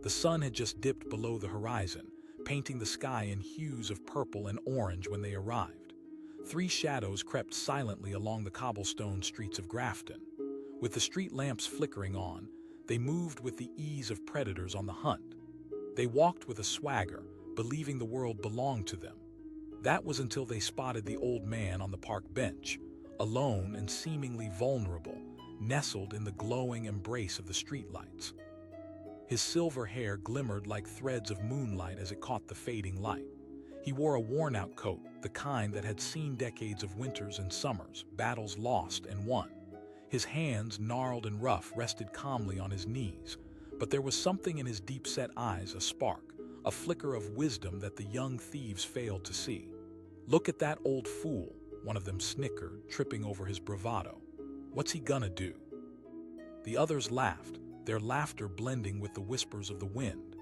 The sun had just dipped below the horizon, painting the sky in hues of purple and orange when they arrived. Three shadows crept silently along the cobblestone streets of Graffton. With the street lamps flickering on, they moved with the ease of predators on the hunt. They walked with a swagger, believing the world belonged to them. That was until they spotted the old man on the park bench, alone and seemingly vulnerable, nestled in the glowing embrace of the streetlights. His silver hair glimmered like threads of moonlight as it caught the fading light. He wore a worn-out coat, the kind that had seen decades of winters and summers, battles lost and won. His hands, gnarled and rough, rested calmly on his knees, but there was something in his deep-set eyes, a spark, a flicker of wisdom that the young thieves failed to see. "Look at that old fool," one of them snickered, tripping over his bravado. "What's he gonna do?" The others laughed, their laughter blending with the whispers of the wind.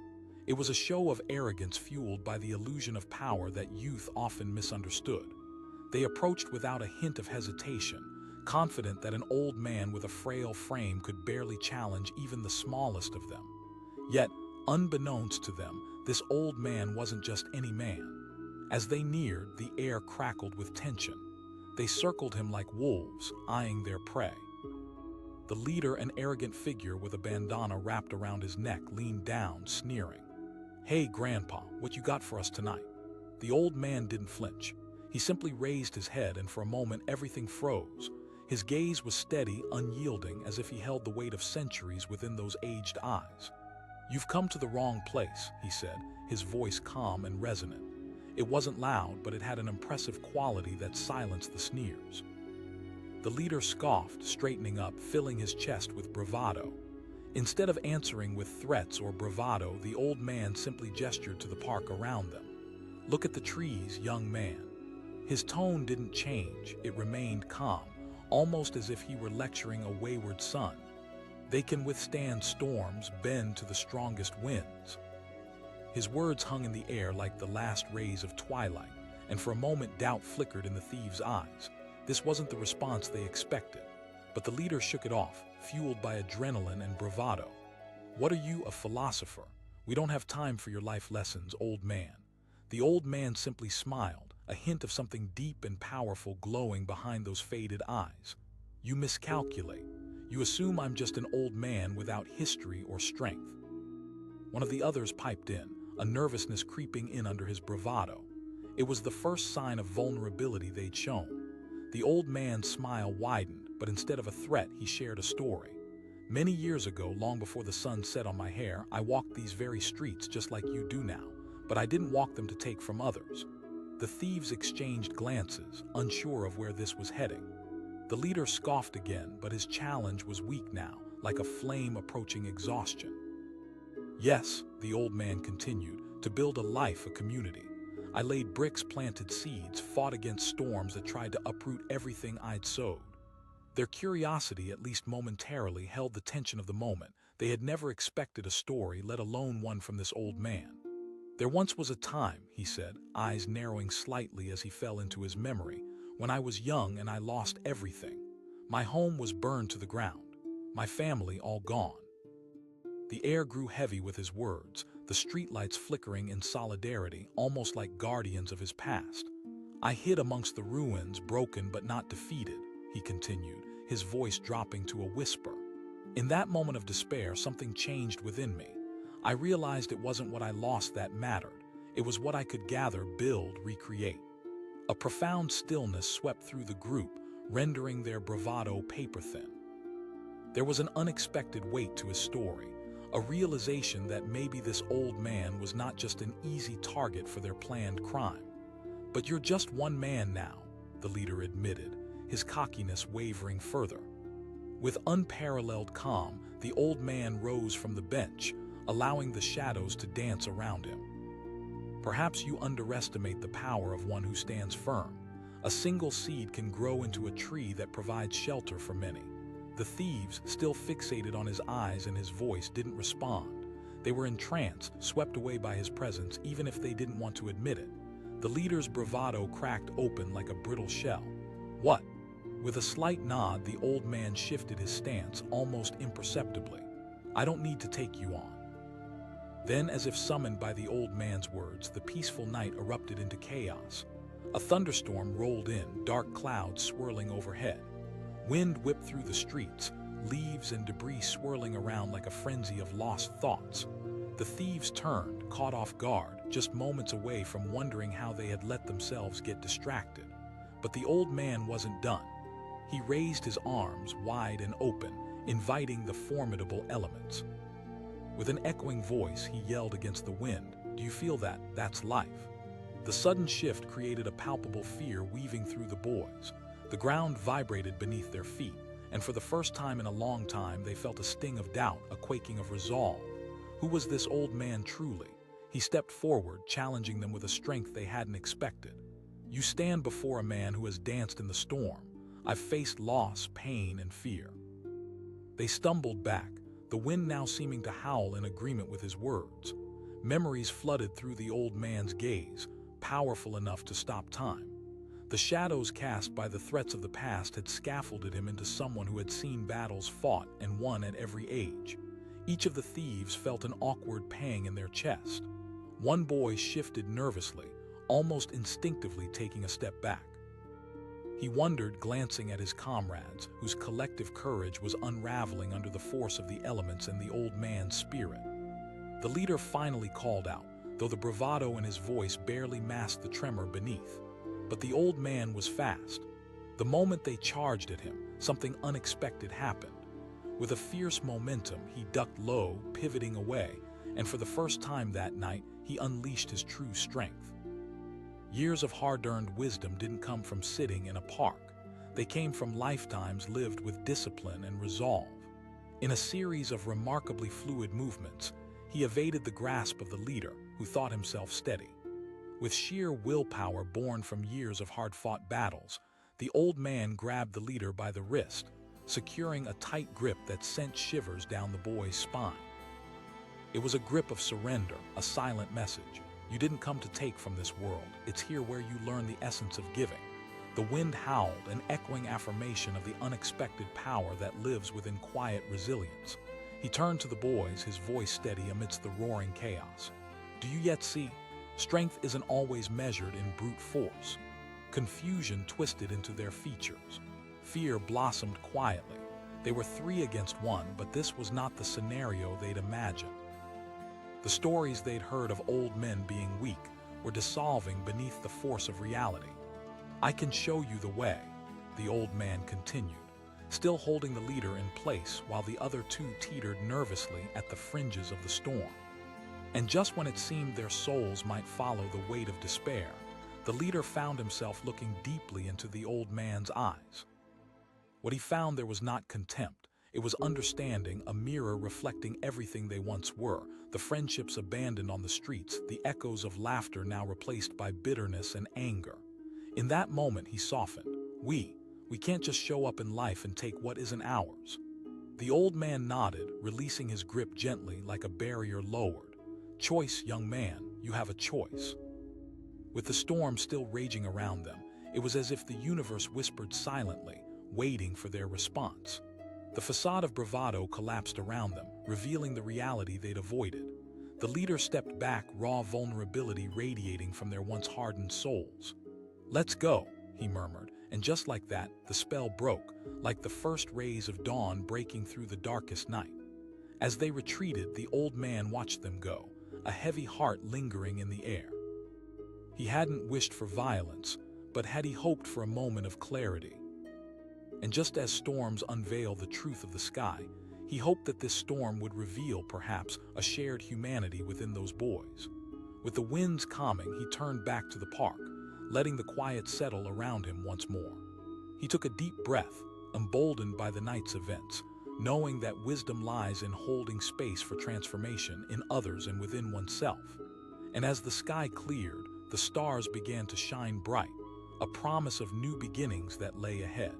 It was a show of arrogance fueled by the illusion of power that youth often misunderstood. They approached without a hint of hesitation, confident that an old man with a frail frame could barely challenge even the smallest of them. Yet, unbeknownst to them, this old man wasn't just any man. As they neared, the air crackled with tension. They circled him like wolves, eyeing their prey. The leader, an arrogant figure with a bandana wrapped around his neck, leaned down, sneering. "Hey, Grandpa, what you got for us tonight?" The old man didn't flinch. He simply raised his head, and for a moment everything froze. His gaze was steady, unyielding, as if he held the weight of centuries within those aged eyes. "You've come to the wrong place," he said, his voice calm and resonant. It wasn't loud, but it had an impressive quality that silenced the sneers. The leader scoffed, straightening up, filling his chest with bravado. Instead of answering with threats or bravado, the old man simply gestured to the park around them. "Look at the trees, young man." His tone didn't change, it remained calm, almost as if he were lecturing a wayward son. "They can withstand storms, bend to the strongest winds." His words hung in the air like the last rays of twilight, and for a moment doubt flickered in the thieves' eyes. This wasn't the response they expected, but the leader shook it off, fueled by adrenaline and bravado. "What are you, a philosopher? We don't have time for your life lessons, old man." The old man simply smiled, a hint of something deep and powerful glowing behind those faded eyes. "You miscalculate. You assume I'm just an old man without history or strength." One of the others piped in, a nervousness creeping in under his bravado. It was the first sign of vulnerability they'd shown. The old man's smile widened, but instead of a threat, he shared a story. "Many years ago, long before the sun set on my hair, I walked these very streets just like you do now, but I didn't walk them to take from others." The thieves exchanged glances, unsure of where this was heading. The leader scoffed again, but his challenge was weak now, like a flame approaching exhaustion. "Yes," the old man continued, "to build a life, a community. I laid bricks, planted seeds, fought against storms that tried to uproot everything I'd sowed." Their curiosity, at least momentarily, held the tension of the moment. They had never expected a story, let alone one from this old man. "There once was a time," he said, eyes narrowing slightly as he fell into his memory, "when I was young and I lost everything. My home was burned to the ground. My family all gone." The air grew heavy with his words, the streetlights flickering in solidarity, almost like guardians of his past. "I hid amongst the ruins, broken but not defeated," he continued, his voice dropping to a whisper. "In that moment of despair, something changed within me. I realized it wasn't what I lost that mattered. It was what I could gather, build, recreate." A profound stillness swept through the group, rendering their bravado paper-thin. There was an unexpected weight to his story, a realization that maybe this old man was not just an easy target for their planned crime. "But you're just one man now," the leader admitted, his cockiness wavering further. With unparalleled calm, the old man rose from the bench, allowing the shadows to dance around him. "Perhaps you underestimate the power of one who stands firm. A single seed can grow into a tree that provides shelter for many." The thieves, still fixated on his eyes and his voice, didn't respond. They were entranced, swept away by his presence, even if they didn't want to admit it. The leader's bravado cracked open like a brittle shell. "What?" With a slight nod, the old man shifted his stance, almost imperceptibly. "I don't need to take you on." Then, as if summoned by the old man's words, the peaceful night erupted into chaos. A thunderstorm rolled in, dark clouds swirling overhead. Wind whipped through the streets, leaves and debris swirling around like a frenzy of lost thoughts. The thieves turned, caught off guard, just moments away from wondering how they had let themselves get distracted. But the old man wasn't done. He raised his arms wide and open, inviting the formidable elements. With an echoing voice, he yelled against the wind, "Do you feel that? That's life." The sudden shift created a palpable fear weaving through the boys. The ground vibrated beneath their feet, and for the first time in a long time, they felt a sting of doubt, a quaking of resolve. Who was this old man truly? He stepped forward, challenging them with a strength they hadn't expected. "You stand before a man who has danced in the storm. I've faced loss, pain, and fear." They stumbled back, the wind now seeming to howl in agreement with his words. Memories flooded through the old man's gaze, powerful enough to stop time. The shadows cast by the threats of the past had scaffolded him into someone who had seen battles fought and won at every age. Each of the thieves felt an awkward pang in their chest. One boy shifted nervously, almost instinctively taking a step back. He wondered, glancing at his comrades, whose collective courage was unraveling under the force of the elements and the old man's spirit. The leader finally called out, though the bravado in his voice barely masked the tremor beneath. But the old man was fast. The moment they charged at him, something unexpected happened. With a fierce momentum, he ducked low, pivoting away, and for the first time that night, he unleashed his true strength. Years of hard-earned wisdom didn't come from sitting in a park. They came from lifetimes lived with discipline and resolve. In a series of remarkably fluid movements, he evaded the grasp of the leader, who thought himself steady. With sheer willpower born from years of hard-fought battles, the old man grabbed the leader by the wrist, securing a tight grip that sent shivers down the boy's spine. It was a grip of surrender, a silent message. You didn't come to take from this world. It's here where you learn the essence of giving. The wind howled, an echoing affirmation of the unexpected power that lives within quiet resilience. He turned to the boys, his voice steady amidst the roaring chaos. "Do you yet see? Strength isn't always measured in brute force." Confusion twisted into their features. Fear blossomed quietly. They were 3 against 1, but this was not the scenario they'd imagined. The stories they'd heard of old men being weak were dissolving beneath the force of reality. "I can show you the way," the old man continued, still holding the leader in place while the other 2 teetered nervously at the fringes of the storm. And just when it seemed their souls might follow the weight of despair, the leader found himself looking deeply into the old man's eyes. What he found there was not contempt. It was understanding, a mirror reflecting everything they once were, the friendships abandoned on the streets, the echoes of laughter now replaced by bitterness and anger. In that moment, he softened. We can't just show up in life and take what isn't ours." The old man nodded, releasing his grip gently like a barrier lowered. "Choice, young man, you have a choice." With the storm still raging around them, it was as if the universe whispered silently, waiting for their response. The facade of bravado collapsed around them, revealing the reality they'd avoided. The leader stepped back, raw vulnerability radiating from their once hardened souls. "Let's go," he murmured, and just like that, the spell broke, like the first rays of dawn breaking through the darkest night. As they retreated, the old man watched them go, a heavy heart lingering in the air. He hadn't wished for violence, but had he hoped for a moment of clarity. And just as storms unveil the truth of the sky, he hoped that this storm would reveal, perhaps, a shared humanity within those boys. With the winds calming, he turned back to the park, letting the quiet settle around him once more. He took a deep breath, emboldened by the night's events, knowing that wisdom lies in holding space for transformation in others and within oneself. And as the sky cleared, the stars began to shine bright, a promise of new beginnings that lay ahead.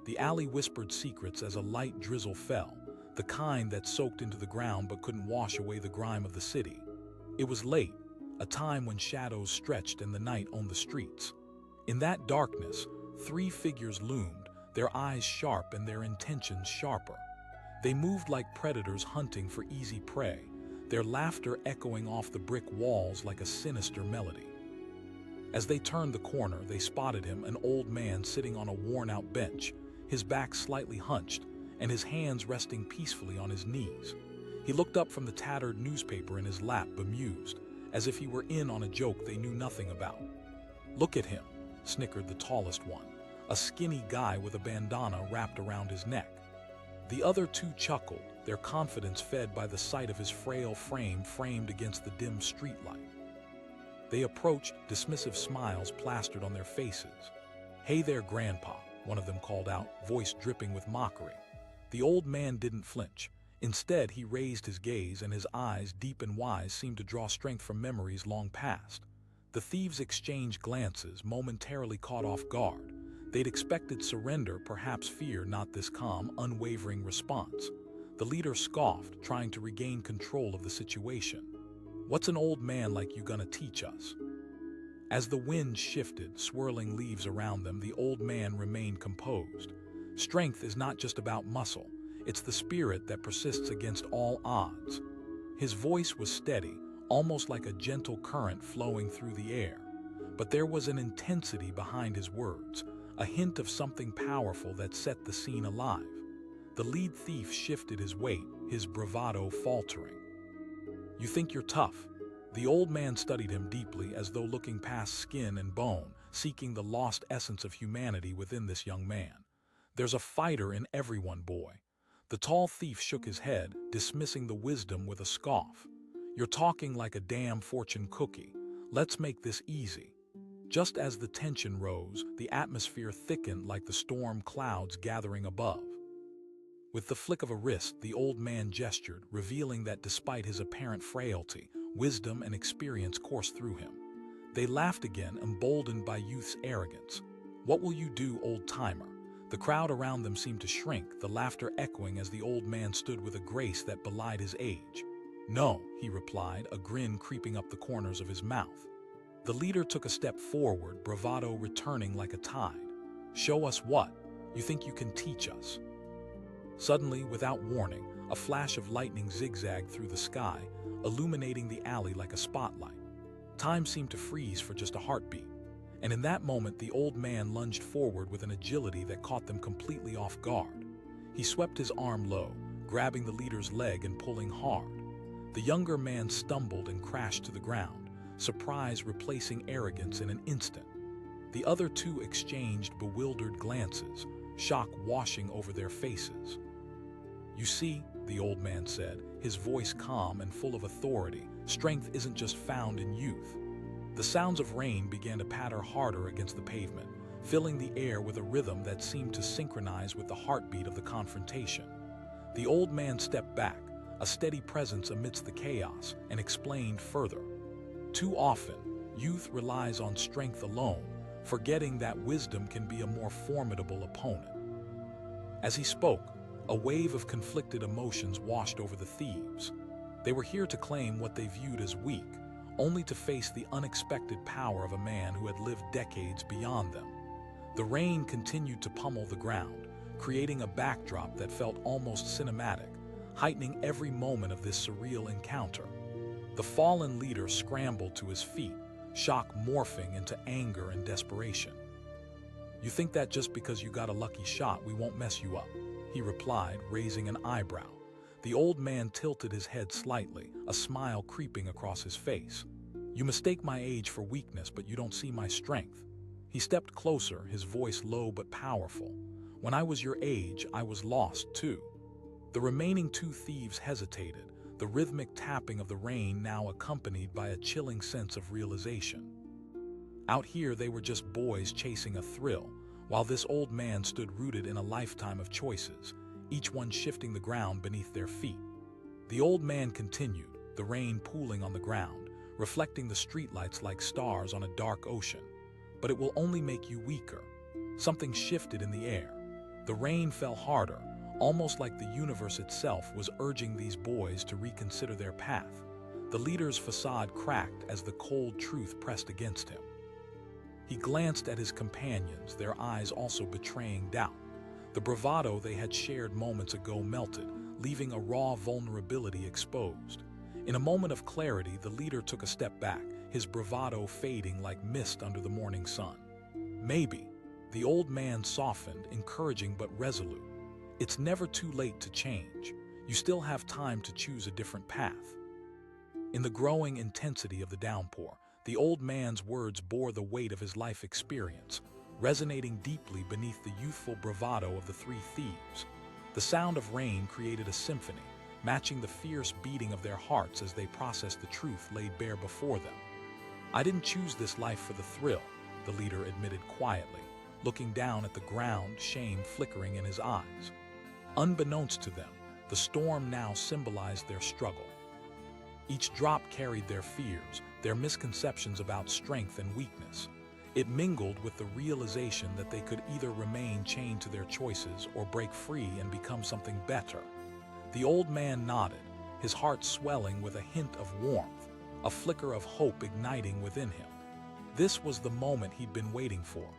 The alley whispered secrets as a light drizzle fell, the kind that soaked into the ground but couldn't wash away the grime of the city. It was late, a time when shadows stretched and the night owned the streets. In that darkness, 3 figures loomed, their eyes sharp and their intentions sharper. They moved like predators hunting for easy prey, their laughter echoing off the brick walls like a sinister melody. As they turned the corner, they spotted him, an old man sitting on a worn-out bench, his back slightly hunched, and his hands resting peacefully on his knees. He looked up from the tattered newspaper in his lap, bemused, as if he were in on a joke they knew nothing about. "Look at him," snickered the tallest one, a skinny guy with a bandana wrapped around his neck. The other two chuckled, their confidence fed by the sight of his frail frame framed against the dim streetlight. They approached, dismissive smiles plastered on their faces. "Hey there, Grandpa," one of them called out, voice dripping with mockery. The old man didn't flinch. Instead, he raised his gaze, and his eyes, deep and wise, seemed to draw strength from memories long past. The thieves exchanged glances, momentarily caught off guard. They'd expected surrender, perhaps fear, not this calm, unwavering response. The leader scoffed, trying to regain control of the situation. "What's an old man like you gonna teach us?" As the wind shifted, swirling leaves around them, the old man remained composed. Strength is not just about muscle. It's the spirit that persists against all odds. His voice was steady, almost like a gentle current flowing through the air. But there was an intensity behind his words, a hint of something powerful that set the scene alive. The lead thief shifted his weight, his bravado faltering. "You think you're tough?" The old man studied him deeply, as though looking past skin and bone, seeking the lost essence of humanity within this young man. "There's a fighter in everyone, boy." The tall thief shook his head, dismissing the wisdom with a scoff. "You're talking like a damn fortune cookie. Let's make this easy." Just as the tension rose, the atmosphere thickened like the storm clouds gathering above. With the flick of a wrist, the old man gestured, revealing that despite his apparent frailty, wisdom and experience coursed through him. They laughed again, emboldened by youth's arrogance. "What will you do, old-timer?" The crowd around them seemed to shrink, the laughter echoing as the old man stood with a grace that belied his age. "No," he replied, a grin creeping up the corners of his mouth. The leader took a step forward, bravado returning like a tide. "Show us what? You think you can teach us?" Suddenly, without warning, a flash of lightning zigzagged through the sky, illuminating the alley like a spotlight. Time seemed to freeze for just a heartbeat. And in that moment, the old man lunged forward with an agility that caught them completely off guard. He swept his arm low, grabbing the leader's leg and pulling hard. The younger man stumbled and crashed to the ground, surprise replacing arrogance in an instant. The other two exchanged bewildered glances, shock washing over their faces. "You see," the old man said, his voice calm and full of authority, "strength isn't just found in youth." The sounds of rain began to patter harder against the pavement, filling the air with a rhythm that seemed to synchronize with the heartbeat of the confrontation. The old man stepped back, a steady presence amidst the chaos, and explained further. "Too often, youth relies on strength alone, forgetting that wisdom can be a more formidable opponent." As he spoke, a wave of conflicted emotions washed over the thieves. They were here to claim what they viewed as weak, only to face the unexpected power of a man who had lived decades beyond them. The rain continued to pummel the ground, creating a backdrop that felt almost cinematic, heightening every moment of this surreal encounter. The fallen leader scrambled to his feet, shock morphing into anger and desperation. "You think that just because you got a lucky shot we won't mess you up?" he replied, raising an eyebrow. The old man tilted his head slightly, a smile creeping across his face. "You mistake my age for weakness, but you don't see my strength." He stepped closer, his voice low but powerful. "When I was your age, I was lost too." The remaining two thieves hesitated, the rhythmic tapping of the rain now accompanied by a chilling sense of realization. Out here, they were just boys chasing a thrill, while this old man stood rooted in a lifetime of choices, each one shifting the ground beneath their feet. The old man continued, the rain pooling on the ground, reflecting the streetlights like stars on a dark ocean. "But it will only make you weaker." Something shifted in the air. The rain fell harder, almost like the universe itself was urging these boys to reconsider their path. The leader's facade cracked as the cold truth pressed against him. He glanced at his companions, their eyes also betraying doubt. The bravado they had shared moments ago melted, leaving a raw vulnerability exposed. In a moment of clarity, the leader took a step back, his bravado fading like mist under the morning sun. Maybe. The old man softened, encouraging but resolute. It's never too late to change. You still have time to choose a different path. In the growing intensity of the downpour, the old man's words bore the weight of his life experience, resonating deeply beneath the youthful bravado of the three thieves. The sound of rain created a symphony, matching the fierce beating of their hearts as they processed the truth laid bare before them. "I didn't choose this life for the thrill," the leader admitted quietly, looking down at the ground, shame flickering in his eyes. Unbeknownst to them, the storm now symbolized their struggle. Each drop carried their fears, their misconceptions about strength and weakness. It mingled with the realization that they could either remain chained to their choices or break free and become something better. The old man nodded, his heart swelling with a hint of warmth, a flicker of hope igniting within him. This was the moment he'd been waiting for.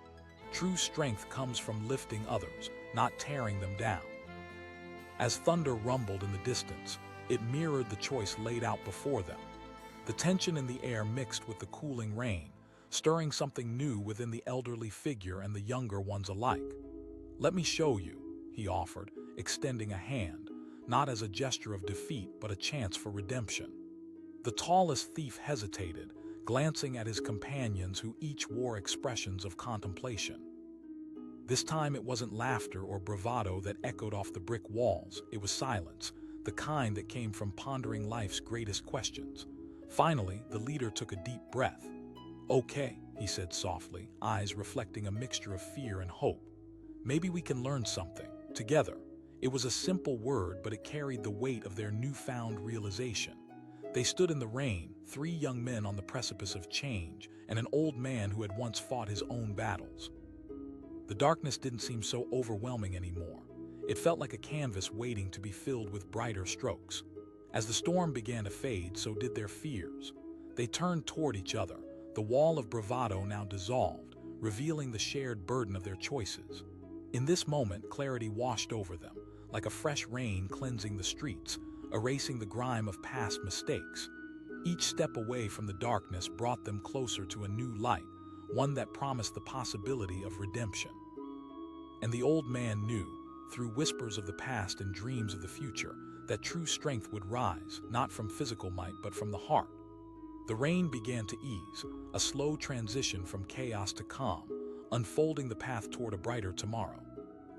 True strength comes from lifting others, not tearing them down. As thunder rumbled in the distance, it mirrored the choice laid out before them. The tension in the air mixed with the cooling rain, stirring something new within the elderly figure and the younger ones alike. "Let me show you," he offered, extending a hand, not as a gesture of defeat but a chance for redemption. The tallest thief hesitated, glancing at his companions who each wore expressions of contemplation. This time it wasn't laughter or bravado that echoed off the brick walls, it was silence, the kind that came from pondering life's greatest questions. Finally, the leader took a deep breath. "Okay," he said softly, eyes reflecting a mixture of fear and hope. "Maybe we can learn something, together." It was a simple word, but it carried the weight of their newfound realization. They stood in the rain, three young men on the precipice of change, and an old man who had once fought his own battles. The darkness didn't seem so overwhelming anymore. It felt like a canvas waiting to be filled with brighter strokes. As the storm began to fade, so did their fears. They turned toward each other, the wall of bravado now dissolved, revealing the shared burden of their choices. In this moment, clarity washed over them, like a fresh rain cleansing the streets, erasing the grime of past mistakes. Each step away from the darkness brought them closer to a new light, one that promised the possibility of redemption. And the old man knew, through whispers of the past and dreams of the future, that true strength would rise, not from physical might but from the heart. The rain began to ease, a slow transition from chaos to calm, unfolding the path toward a brighter tomorrow.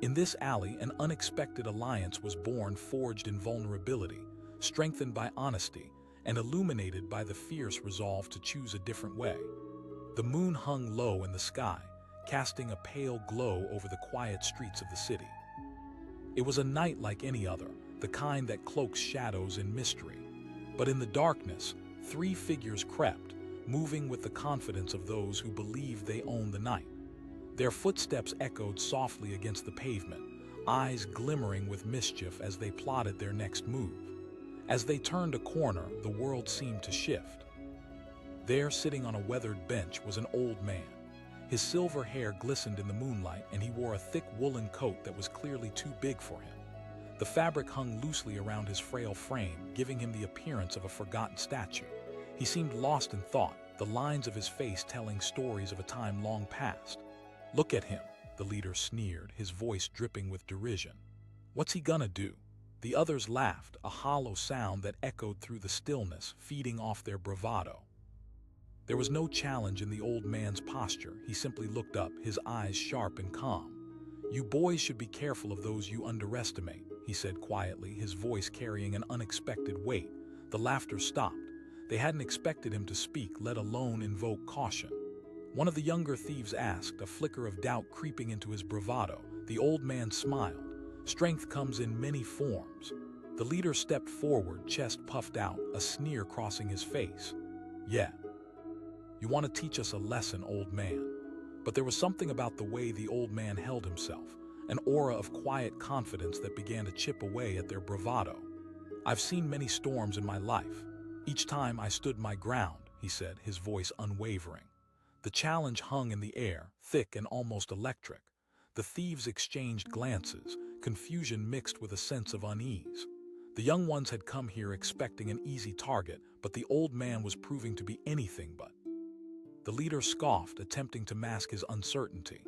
In this alley, an unexpected alliance was born, forged in vulnerability, strengthened by honesty, and illuminated by the fierce resolve to choose a different way. The moon hung low in the sky, casting a pale glow over the quiet streets of the city. It was a night like any other, the kind that cloaks shadows in mystery. But in the darkness, three figures crept, moving with the confidence of those who believe they own the night. Their footsteps echoed softly against the pavement, eyes glimmering with mischief as they plotted their next move. As they turned a corner, the world seemed to shift. There, sitting on a weathered bench, was an old man. His silver hair glistened in the moonlight, and he wore a thick woolen coat that was clearly too big for him. The fabric hung loosely around his frail frame, giving him the appearance of a forgotten statue. He seemed lost in thought, the lines of his face telling stories of a time long past. "Look at him," the leader sneered, his voice dripping with derision. "What's he gonna do?" The others laughed, a hollow sound that echoed through the stillness, feeding off their bravado. There was no challenge in the old man's posture. He simply looked up, his eyes sharp and calm. "You boys should be careful of those you underestimate," he said quietly, his voice carrying an unexpected weight. The laughter stopped. They hadn't expected him to speak, let alone invoke caution. One of the younger thieves asked, a flicker of doubt creeping into his bravado. The old man smiled. "Strength comes in many forms." The leader stepped forward, chest puffed out, a sneer crossing his face. "Yeah. You want to teach us a lesson, old man." But there was something about the way the old man held himself, an aura of quiet confidence that began to chip away at their bravado. "I've seen many storms in my life. Each time I stood my ground," he said, his voice unwavering. The challenge hung in the air, thick and almost electric. The thieves exchanged glances, confusion mixed with a sense of unease. The young ones had come here expecting an easy target, but the old man was proving to be anything but. The leader scoffed, attempting to mask his uncertainty.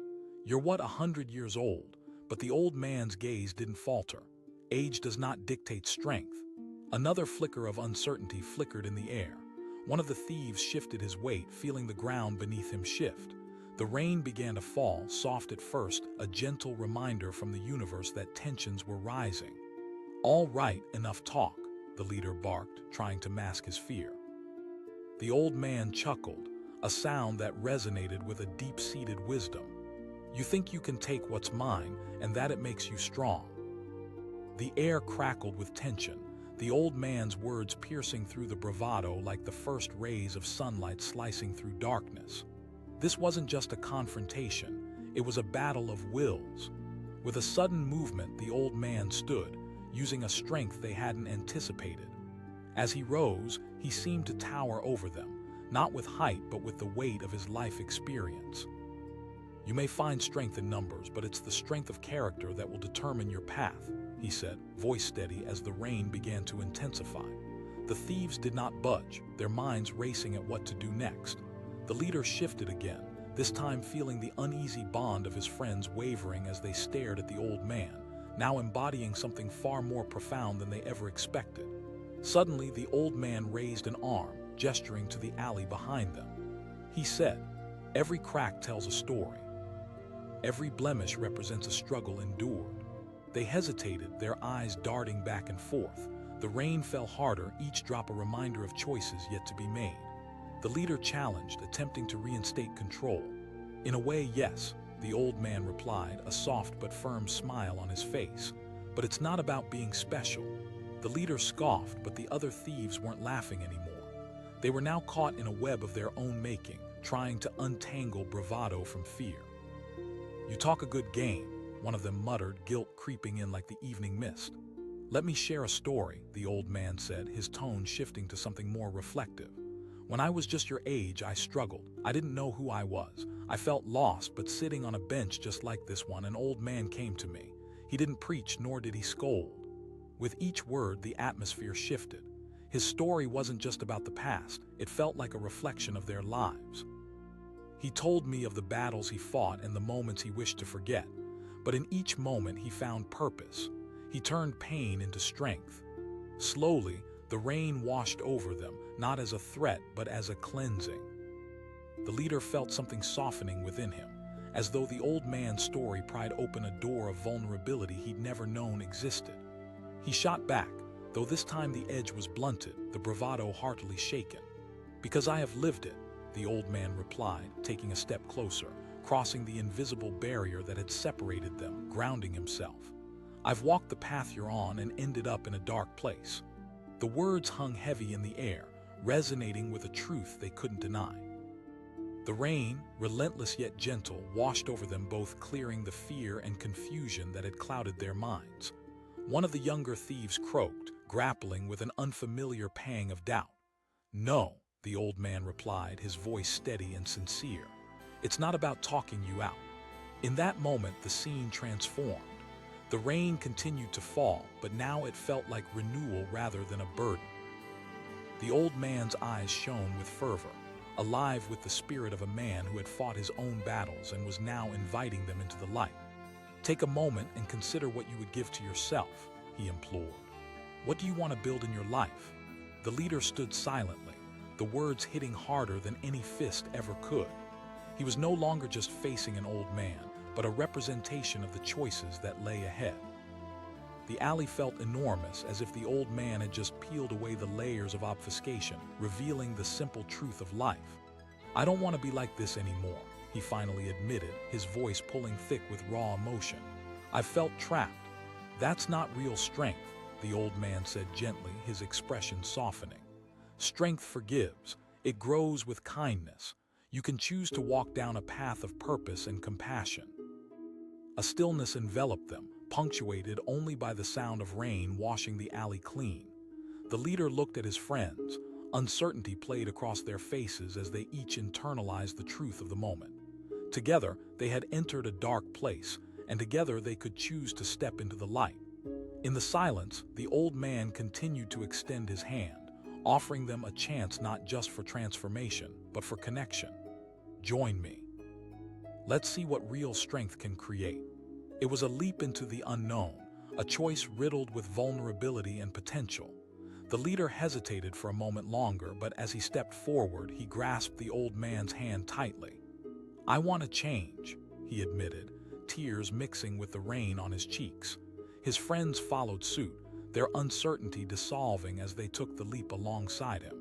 "You're what, 100 years old?" But the old man's gaze didn't falter. Age does not dictate strength. Another flicker of uncertainty flickered in the air. One of the thieves shifted his weight, feeling the ground beneath him shift. The rain began to fall, soft at first, a gentle reminder from the universe that tensions were rising. "All right, enough talk," the leader barked, trying to mask his fear. The old man chuckled, a sound that resonated with a deep-seated wisdom. "You think you can take what's mine, and that it makes you strong." The air crackled with tension, the old man's words piercing through the bravado like the first rays of sunlight slicing through darkness. This wasn't just a confrontation, it was a battle of wills. With a sudden movement, the old man stood, using a strength they hadn't anticipated. As he rose, he seemed to tower over them, not with height but with the weight of his life experience. "You may find strength in numbers, but it's the strength of character that will determine your path," he said, voice steady as the rain began to intensify. The thieves did not budge, their minds racing at what to do next. The leader shifted again, this time feeling the uneasy bond of his friends wavering as they stared at the old man, now embodying something far more profound than they ever expected. Suddenly, the old man raised an arm, gesturing to the alley behind them. He said, "Every crack tells a story. Every blemish represents a struggle endured." They hesitated, their eyes darting back and forth. The rain fell harder, each drop a reminder of choices yet to be made. The leader challenged, attempting to reinstate control. "In a way, yes," the old man replied, a soft but firm smile on his face. "But it's not about being special." The leader scoffed, but the other thieves weren't laughing anymore. They were now caught in a web of their own making, trying to untangle bravado from fear. "You talk a good game," one of them muttered, guilt creeping in like the evening mist. "Let me share a story," the old man said, his tone shifting to something more reflective. "When I was just your age, I struggled. I didn't know who I was. I felt lost, but sitting on a bench just like this one, an old man came to me. He didn't preach, nor did he scold." With each word, the atmosphere shifted. His story wasn't just about the past, it felt like a reflection of their lives. He told me of the battles he fought and the moments he wished to forget, but in each moment he found purpose. He turned pain into strength. Slowly, the rain washed over them, not as a threat, but as a cleansing. The leader felt something softening within him, as though the old man's story pried open a door of vulnerability he'd never known existed. He shot back, though this time the edge was blunted, the bravado heartily shaken. "Because I have lived it," the old man replied, taking a step closer, crossing the invisible barrier that had separated them, grounding himself. "I've walked the path you're on and ended up in a dark place." The words hung heavy in the air, resonating with a truth they couldn't deny. The rain, relentless yet gentle, washed over them both, clearing the fear and confusion that had clouded their minds. One of the younger thieves croaked, grappling with an unfamiliar pang of doubt. "No," the old man replied, his voice steady and sincere. "It's not about talking you out." In that moment, the scene transformed. The rain continued to fall, but now it felt like renewal rather than a burden. The old man's eyes shone with fervor, alive with the spirit of a man who had fought his own battles and was now inviting them into the light. "Take a moment and consider what you would give to yourself," he implored. "What do you want to build in your life?" The leader stood silently, the words hitting harder than any fist ever could. He was no longer just facing an old man, but a representation of the choices that lay ahead. The alley felt enormous, as if the old man had just peeled away the layers of obfuscation, revealing the simple truth of life. "I don't want to be like this anymore," he finally admitted, his voice pulling thick with raw emotion. "I've felt trapped." "That's not real strength," the old man said gently, his expression softening. "Strength forgives. It grows with kindness. You can choose to walk down a path of purpose and compassion." A stillness enveloped them, punctuated only by the sound of rain washing the alley clean. The leader looked at his friends. Uncertainty played across their faces as they each internalized the truth of the moment. Together, they had entered a dark place, and together they could choose to step into the light. In the silence, the old man continued to extend his hand, offering them a chance not just for transformation, but for connection. Join me. Let's see what real strength can create. It was a leap into the unknown, a choice riddled with vulnerability and potential. The leader hesitated for a moment longer, but as he stepped forward, he grasped the old man's hand tightly. "I want to change," he admitted, tears mixing with the rain on his cheeks. His friends followed suit, their uncertainty dissolving as they took the leap alongside him.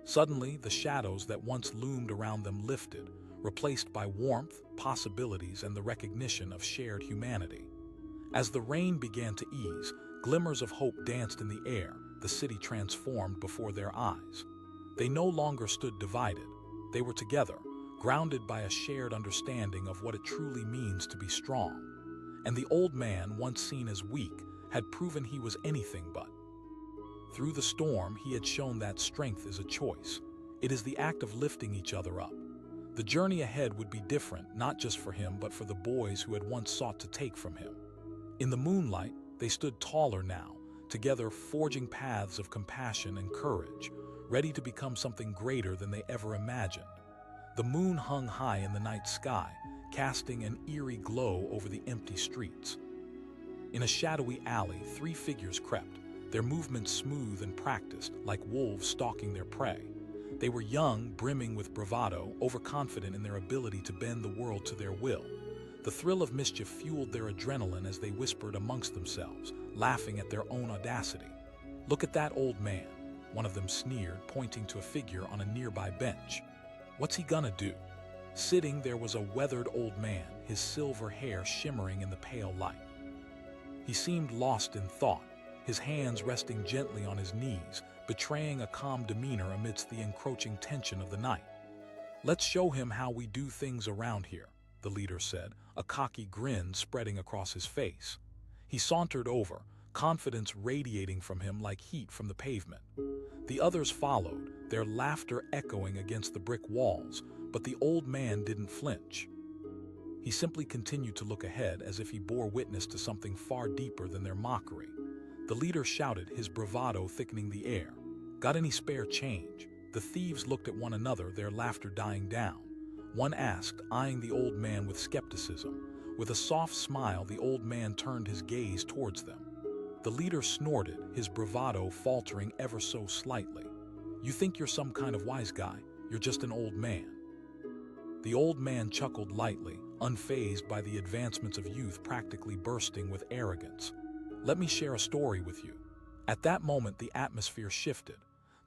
Suddenly, the shadows that once loomed around them lifted, replaced by warmth, possibilities, and the recognition of shared humanity. As the rain began to ease, glimmers of hope danced in the air, the city transformed before their eyes. They no longer stood divided. They were together, grounded by a shared understanding of what it truly means to be strong. And the old man, once seen as weak, had proven he was anything but. Through the storm, he had shown that strength is a choice. It is the act of lifting each other up. The journey ahead would be different, not just for him, but for the boys who had once sought to take from him. In the moonlight, they stood taller now, together forging paths of compassion and courage, ready to become something greater than they ever imagined. The moon hung high in the night sky, casting an eerie glow over the empty streets. In a shadowy alley, 3 figures crept, their movements smooth and practiced, like wolves stalking their prey. They were young, brimming with bravado, overconfident in their ability to bend the world to their will. The thrill of mischief fueled their adrenaline as they whispered amongst themselves, laughing at their own audacity. "Look at that old man," one of them sneered, pointing to a figure on a nearby bench. "What's he gonna do?" Sitting there was a weathered old man, his silver hair shimmering in the pale light. He seemed lost in thought, his hands resting gently on his knees, betraying a calm demeanor amidst the encroaching tension of the night. "Let's show him how we do things around here," the leader said, a cocky grin spreading across his face. He sauntered over, confidence radiating from him like heat from the pavement. The others followed, their laughter echoing against the brick walls, but the old man didn't flinch. He simply continued to look ahead as if he bore witness to something far deeper than their mockery. The leader shouted, his bravado thickening the air. "Got any spare change?" The thieves looked at one another, their laughter dying down. One asked, eyeing the old man with skepticism. With a soft smile, the old man turned his gaze towards them. The leader snorted, his bravado faltering ever so slightly. "You think you're some kind of wise guy? You're just an old man." The old man chuckled lightly, unfazed by the advancements of youth, practically bursting with arrogance. "Let me share a story with you." At that moment, the atmosphere shifted.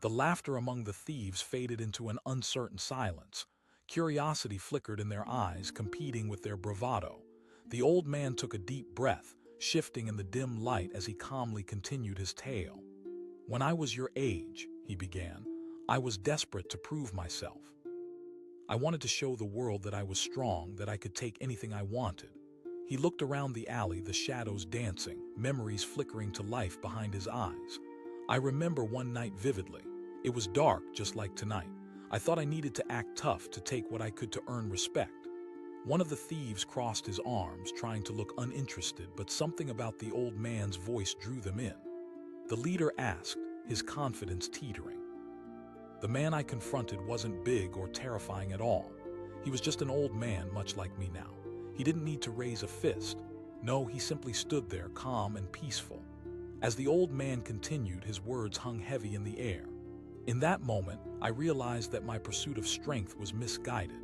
The laughter among the thieves faded into an uncertain silence. Curiosity flickered in their eyes, competing with their bravado. The old man took a deep breath, shifting in the dim light as he calmly continued his tale. "When I was your age," he began, "I was desperate to prove myself. I wanted to show the world that I was strong, that I could take anything I wanted." He looked around the alley, the shadows dancing, memories flickering to life behind his eyes. "I remember one night vividly. It was dark, just like tonight. I thought I needed to act tough to take what I could to earn respect." One of the thieves crossed his arms, trying to look uninterested, but something about the old man's voice drew them in. The leader asked, his confidence teetering. "The man I confronted wasn't big or terrifying at all. He was just an old man, much like me now. He didn't need to raise a fist. No, he simply stood there, calm and peaceful." As the old man continued, his words hung heavy in the air. "In that moment, I realized that my pursuit of strength was misguided.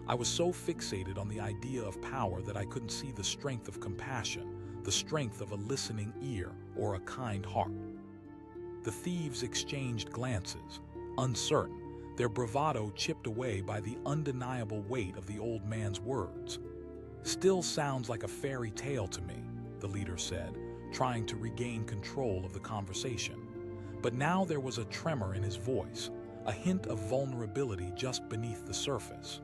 I was so fixated on the idea of power that I couldn't see the strength of compassion, the strength of a listening ear or a kind heart." The thieves exchanged glances, uncertain, their bravado chipped away by the undeniable weight of the old man's words. "Still sounds like a fairy tale to me," the leader said, trying to regain control of the conversation. But now there was a tremor in his voice, a hint of vulnerability just beneath the surface.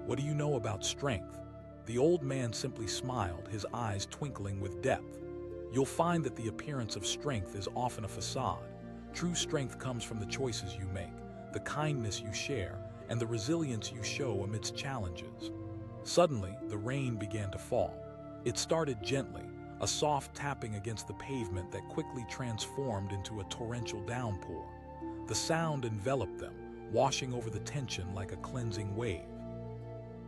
"What do you know about strength?" The old man simply smiled, his eyes twinkling with depth. "You'll find that the appearance of strength is often a facade. True strength comes from the choices you make, the kindness you share, and the resilience you show amidst challenges." Suddenly, the rain began to fall. It started gently, a soft tapping against the pavement that quickly transformed into a torrential downpour. The sound enveloped them, washing over the tension like a cleansing wave.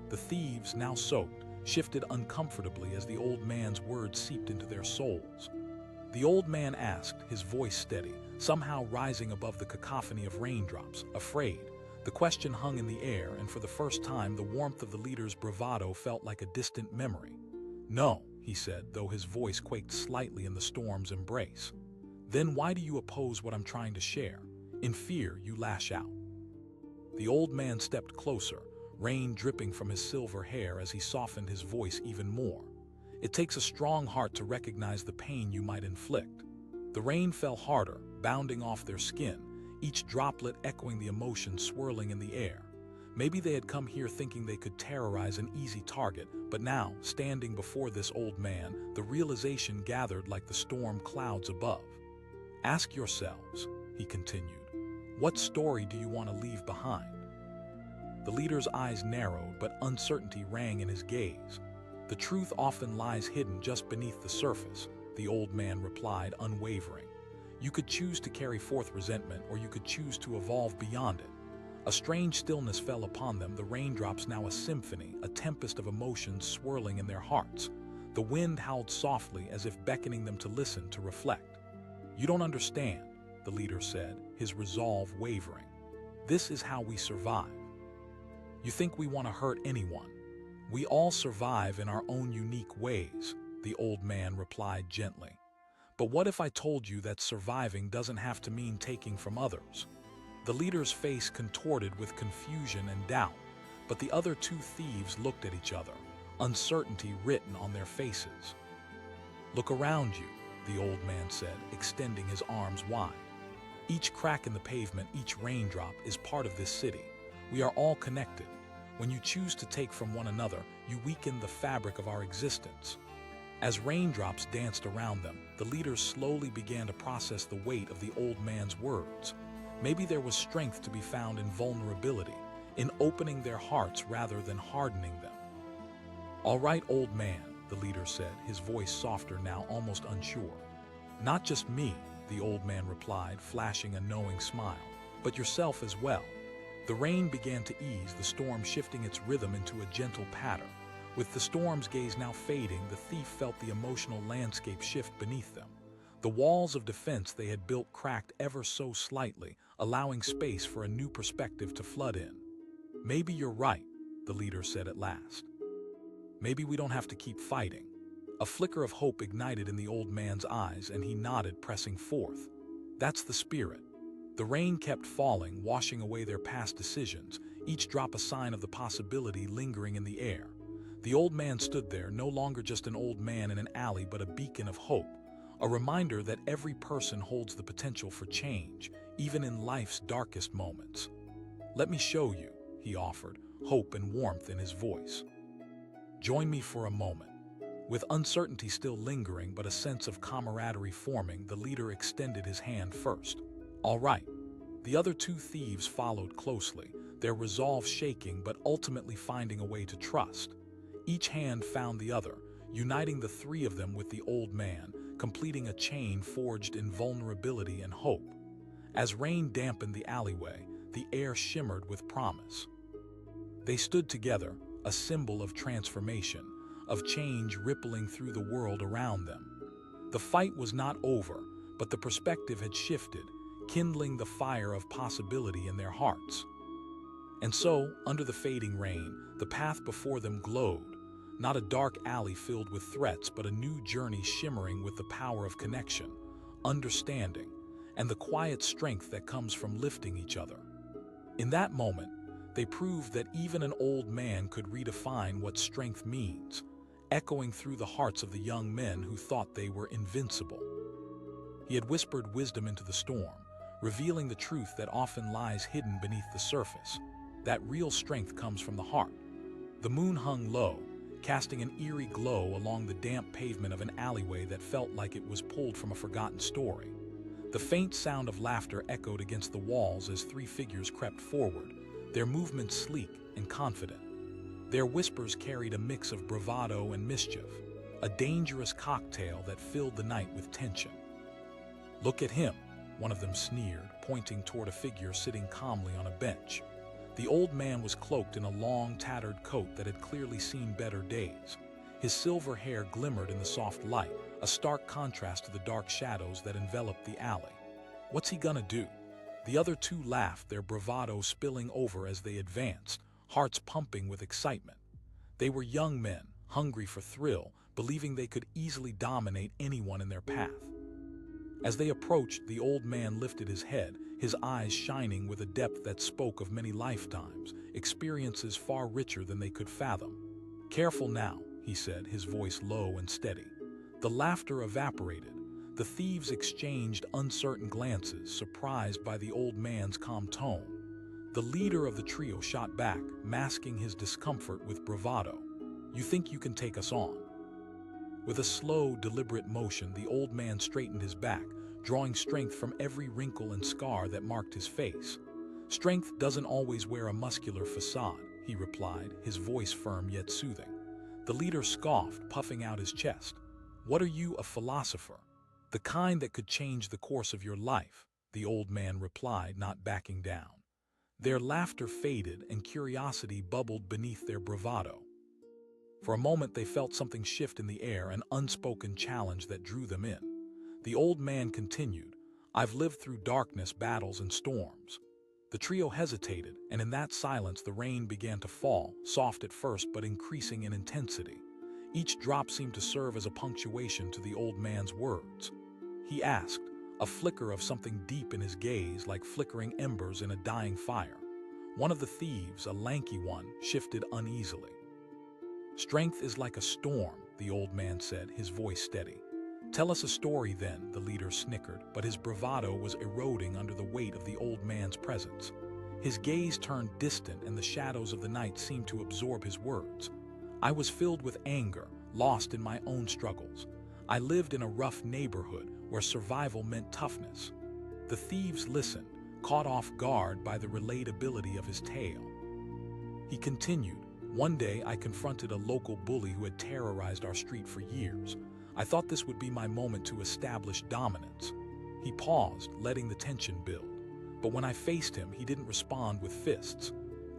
The thieves, now soaked, shifted uncomfortably as the old man's words seeped into their souls. The old man asked, his voice steady, somehow rising above the cacophony of raindrops, afraid. The question hung in the air, and for the first time the warmth of the leader's bravado felt like a distant memory. "No," he said, though his voice quaked slightly in the storm's embrace. "Then why do you oppose what I'm trying to share? In fear, you lash out." The old man stepped closer, rain dripping from his silver hair as he softened his voice even more. "It takes a strong heart to recognize the pain you might inflict." The rain fell harder, bounding off their skin, each droplet echoing the emotion swirling in the air. Maybe they had come here thinking they could terrorize an easy target, but now, standing before this old man, the realization gathered like the storm clouds above. "Ask yourselves," he continued, "what story do you want to leave behind?" The leader's eyes narrowed, but uncertainty rang in his gaze. "The truth often lies hidden just beneath the surface," the old man replied, unwavering. "You could choose to carry forth resentment, or you could choose to evolve beyond it." A strange stillness fell upon them, the raindrops now a symphony, a tempest of emotions swirling in their hearts. The wind howled softly as if beckoning them to listen, to reflect. "You don't understand," the leader said, his resolve wavering. "This is how we survive. You think we want to hurt anyone. We all survive in our own unique ways," the old man replied gently. "But what if I told you that surviving doesn't have to mean taking from others?" The leader's face contorted with confusion and doubt, but the other two thieves looked at each other, uncertainty written on their faces. "Look around you," the old man said, extending his arms wide. "Each crack in the pavement, each raindrop is part of this city. We are all connected. When you choose to take from one another, you weaken the fabric of our existence." As raindrops danced around them, the leaders slowly began to process the weight of the old man's words. Maybe there was strength to be found in vulnerability, in opening their hearts rather than hardening them. "All right, old man," the leader said, his voice softer now, almost unsure. "Not just me," the old man replied, flashing a knowing smile, "but yourself as well." The rain began to ease, the storm shifting its rhythm into a gentle patter. With the storm's gaze now fading, the thief felt the emotional landscape shift beneath them. The walls of defense they had built cracked ever so slightly, allowing space for a new perspective to flood in. "Maybe you're right," the leader said at last. "Maybe we don't have to keep fighting." A flicker of hope ignited in the old man's eyes, and he nodded, pressing forth. "That's the spirit." The rain kept falling, washing away their past decisions, each drop a sign of the possibility lingering in the air. The old man stood there, no longer just an old man in an alley, but a beacon of hope, a reminder that every person holds the potential for change, even in life's darkest moments. "Let me show you," he offered, hope and warmth in his voice. "Join me for a moment." With uncertainty still lingering but a sense of camaraderie forming, the leader extended his hand first. "All right." The other two thieves followed closely, their resolve shaking but ultimately finding a way to trust. Each hand found the other, uniting the three of them with the old man, completing a chain forged in vulnerability and hope. As rain dampened the alleyway, the air shimmered with promise. They stood together, a symbol of transformation, of change rippling through the world around them. The fight was not over, but the perspective had shifted, kindling the fire of possibility in their hearts. And so, under the fading rain, the path before them glowed, not a dark alley filled with threats, but a new journey shimmering with the power of connection, understanding, and the quiet strength that comes from lifting each other. In that moment, they proved that even an old man could redefine what strength means, echoing through the hearts of the young men who thought they were invincible. He had whispered wisdom into the storm, revealing the truth that often lies hidden beneath the surface, that real strength comes from the heart. The moon hung low, casting an eerie glow along the damp pavement of an alleyway that felt like it was pulled from a forgotten story. The faint sound of laughter echoed against the walls as three figures crept forward, their movements sleek and confident. Their whispers carried a mix of bravado and mischief, a dangerous cocktail that filled the night with tension. "Look at him," one of them sneered, pointing toward a figure sitting calmly on a bench. The old man was cloaked in a long, tattered coat that had clearly seen better days. His silver hair glimmered in the soft light, a stark contrast to the dark shadows that enveloped the alley. "What's he gonna do?" The other two laughed, their bravado spilling over as they advanced, hearts pumping with excitement. They were young men, hungry for thrill, believing they could easily dominate anyone in their path. As they approached, the old man lifted his head, his eyes shining with a depth that spoke of many lifetimes, experiences far richer than they could fathom. "Careful now," he said, his voice low and steady. The laughter evaporated. The thieves exchanged uncertain glances, surprised by the old man's calm tone. The leader of the trio shot back, masking his discomfort with bravado. "You think you can take us on?" With a slow, deliberate motion, the old man straightened his back, drawing strength from every wrinkle and scar that marked his face. "Strength doesn't always wear a muscular facade," he replied, his voice firm yet soothing. The leader scoffed, puffing out his chest. "What are you, a philosopher? The kind that could change the course of your life," the old man replied, not backing down. Their laughter faded and curiosity bubbled beneath their bravado. For a moment they felt something shift in the air, an unspoken challenge that drew them in. The old man continued, "I've lived through darkness, battles, and storms." The trio hesitated, and in that silence the rain began to fall, soft at first but increasing in intensity. Each drop seemed to serve as a punctuation to the old man's words. He asked, a flicker of something deep in his gaze, like flickering embers in a dying fire. One of the thieves, a lanky one, shifted uneasily. "Strength is like a storm," the old man said, his voice steady. "Tell us a story then," the leader snickered, but his bravado was eroding under the weight of the old man's presence. His gaze turned distant and the shadows of the night seemed to absorb his words. "I was filled with anger, lost in my own struggles. I lived in a rough neighborhood where survival meant toughness." The thieves listened, caught off guard by the relatability of his tale. He continued, "One day I confronted a local bully who had terrorized our street for years. I thought this would be my moment to establish dominance." He paused, letting the tension build. But when I faced him, he didn't respond with fists.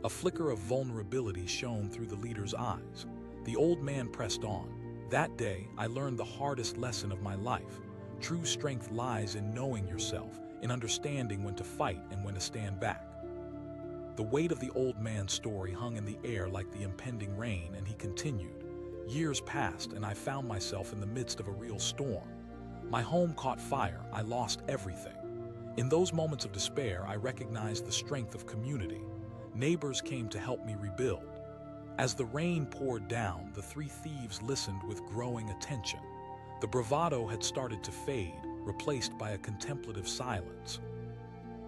A flicker of vulnerability shone through the leader's eyes. The old man pressed on. "That day, I learned the hardest lesson of my life. True strength lies in knowing yourself, in understanding when to fight and when to stand back." The weight of the old man's story hung in the air like the impending rain, and he continued, "Years passed, and I found myself in the midst of a real storm. My home caught fire, I lost everything. In those moments of despair, I recognized the strength of community. Neighbors came to help me rebuild." As the rain poured down, the three thieves listened with growing attention. The bravado had started to fade, replaced by a contemplative silence.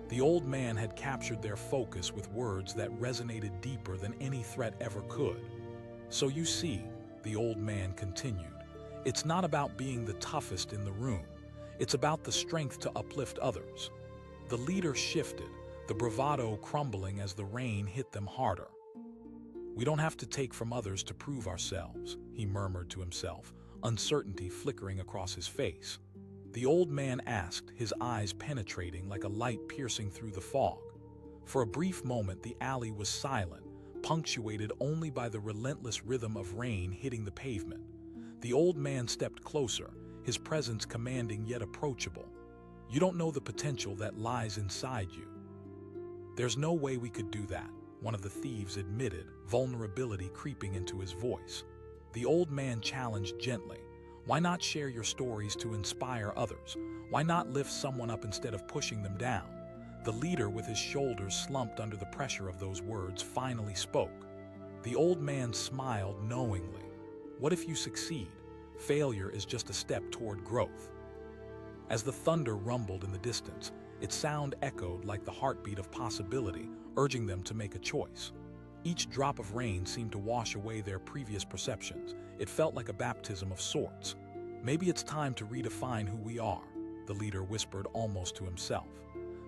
The old man had captured their focus with words that resonated deeper than any threat ever could. "So you see," the old man continued, "it's not about being the toughest in the room. It's about the strength to uplift others." The leader shifted, the bravado crumbling as the rain hit them harder. "We don't have to take from others to prove ourselves," he murmured to himself, uncertainty flickering across his face. The old man asked, his eyes penetrating like a light piercing through the fog. For a brief moment, the alley was silent, punctuated only by the relentless rhythm of rain hitting the pavement. The old man stepped closer, his presence commanding yet approachable. "You don't know the potential that lies inside you." "There's no way we could do that," one of the thieves admitted, vulnerability creeping into his voice. The old man challenged gently, "Why not share your stories to inspire others? Why not lift someone up instead of pushing them down?" The leader, with his shoulders slumped under the pressure of those words, finally spoke. The old man smiled knowingly. "What if you succeed? Failure is just a step toward growth." As the thunder rumbled in the distance, its sound echoed like the heartbeat of possibility, urging them to make a choice. Each drop of rain seemed to wash away their previous perceptions. It felt like a baptism of sorts. "Maybe it's time to redefine who we are," the leader whispered almost to himself.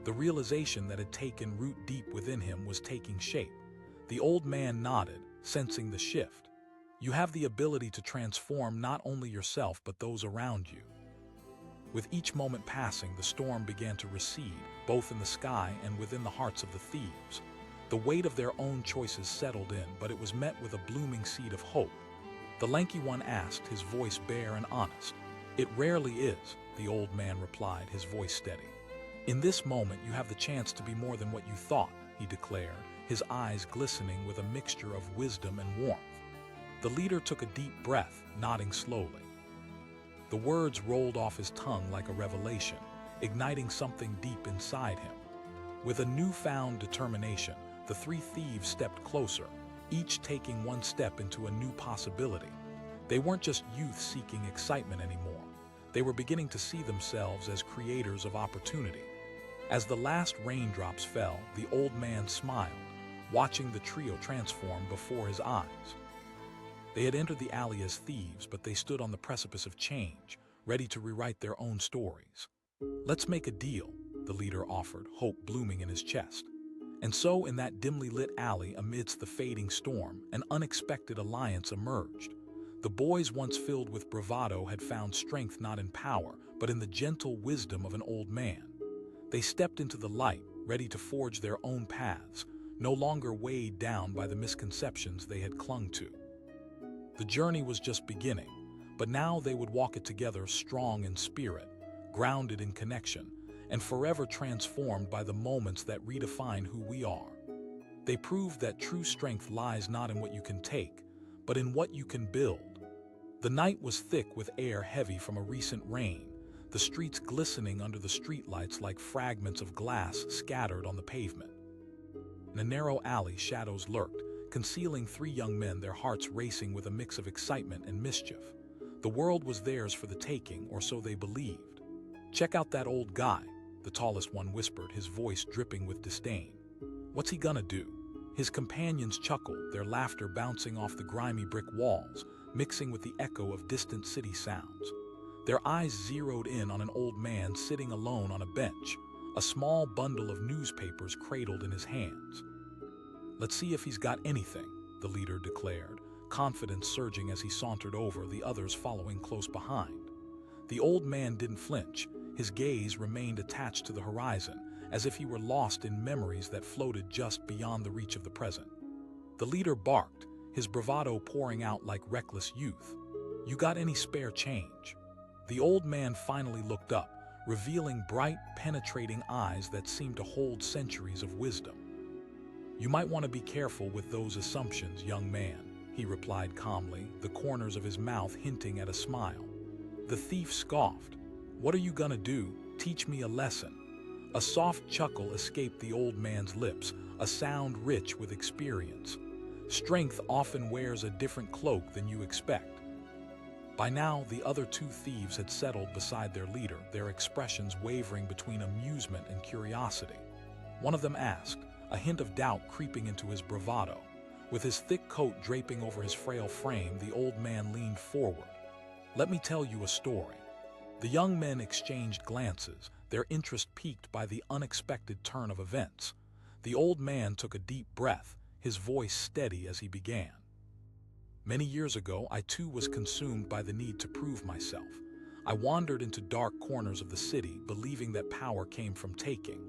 The realization that had taken root deep within him was taking shape. The old man nodded, sensing the shift. You have the ability to transform not only yourself but those around you. With each moment passing, the storm began to recede, both in the sky and within the hearts of the thieves. The weight of their own choices settled in, but it was met with a blooming seed of hope. The lanky one asked, his voice bare and honest. "It rarely is," the old man replied, his voice steady. "In this moment you have the chance to be more than what you thought," he declared, his eyes glistening with a mixture of wisdom and warmth. The leader took a deep breath, nodding slowly. The words rolled off his tongue like a revelation, igniting something deep inside him. With a newfound determination, the three thieves stepped closer, each taking one step into a new possibility. They weren't just youth seeking excitement anymore. They were beginning to see themselves as creators of opportunity. As the last raindrops fell, the old man smiled, watching the trio transform before his eyes. They had entered the alley as thieves, but they stood on the precipice of change, ready to rewrite their own stories. "Let's make a deal," the leader offered, hope blooming in his chest. And so, in that dimly lit alley amidst the fading storm, an unexpected alliance emerged. The boys, once filled with bravado, had found strength not in power, but in the gentle wisdom of an old man. They stepped into the light, ready to forge their own paths, no longer weighed down by the misconceptions they had clung to. The journey was just beginning, but now they would walk it together, strong in spirit, grounded in connection, and forever transformed by the moments that redefine who we are. They proved that true strength lies not in what you can take, but in what you can build. The night was thick with air heavy from a recent rain, the streets glistening under the streetlights like fragments of glass scattered on the pavement. In a narrow alley, shadows lurked, concealing three young men, their hearts racing with a mix of excitement and mischief. The world was theirs for the taking, or so they believed. "Check out that old guy," the tallest one whispered, his voice dripping with disdain. "What's he gonna do?" His companions chuckled, their laughter bouncing off the grimy brick walls, mixing with the echo of distant city sounds. Their eyes zeroed in on an old man sitting alone on a bench, a small bundle of newspapers cradled in his hands. "Let's see if he's got anything," the leader declared, confidence surging as he sauntered over, the others following close behind. The old man didn't flinch. His gaze remained attached to the horizon, as if he were lost in memories that floated just beyond the reach of the present. The leader barked, his bravado pouring out like reckless youth. "You got any spare change?" The old man finally looked up, revealing bright, penetrating eyes that seemed to hold centuries of wisdom. "You might want to be careful with those assumptions, young man," he replied calmly, the corners of his mouth hinting at a smile. The thief scoffed. "What are you gonna do? Teach me a lesson?" A soft chuckle escaped the old man's lips, a sound rich with experience. "Strength often wears a different cloak than you expect." By now, the other two thieves had settled beside their leader, their expressions wavering between amusement and curiosity. One of them asked, a hint of doubt creeping into his bravado. With his thick coat draping over his frail frame, the old man leaned forward. "Let me tell you a story." The young men exchanged glances, their interest piqued by the unexpected turn of events. The old man took a deep breath, his voice steady as he began. "Many years ago, I too was consumed by the need to prove myself. I wandered into dark corners of the city, believing that power came from taking."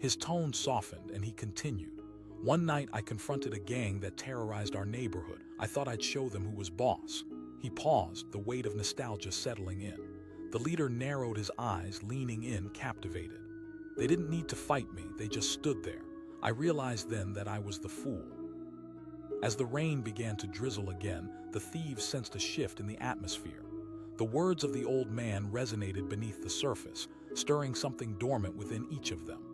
His tone softened, and he continued. "One night I confronted a gang that terrorized our neighborhood. I thought I'd show them who was boss." He paused, the weight of nostalgia settling in. The leader narrowed his eyes, leaning in, captivated. "They didn't need to fight me, they just stood there. I realized then that I was the fool." As the rain began to drizzle again, the thieves sensed a shift in the atmosphere. The words of the old man resonated beneath the surface, stirring something dormant within each of them.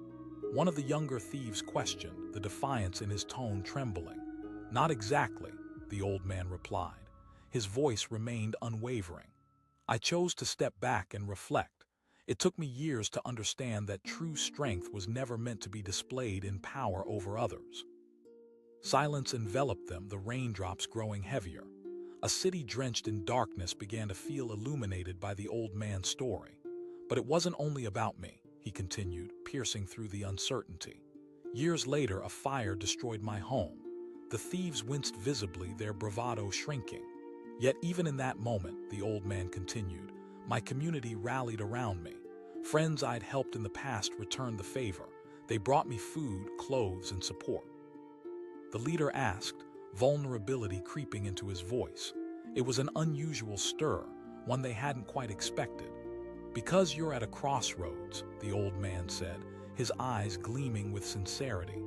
One of the younger thieves questioned, the defiance in his tone trembling. "Not exactly," the old man replied. His voice remained unwavering. "I chose to step back and reflect. It took me years to understand that true strength was never meant to be displayed in power over others." Silence enveloped them, the raindrops growing heavier. A city drenched in darkness began to feel illuminated by the old man's story. "But it wasn't only about me," he continued, piercing through the uncertainty. "Years later, a fire destroyed my home." The thieves winced visibly, their bravado shrinking. Yet even in that moment, the old man continued, my community rallied around me. Friends I'd helped in the past returned the favor. They brought me food, clothes, and support. The leader asked, vulnerability creeping into his voice. It was an unusual stir, one they hadn't quite expected. Because you're at a crossroads, the old man said, his eyes gleaming with sincerity.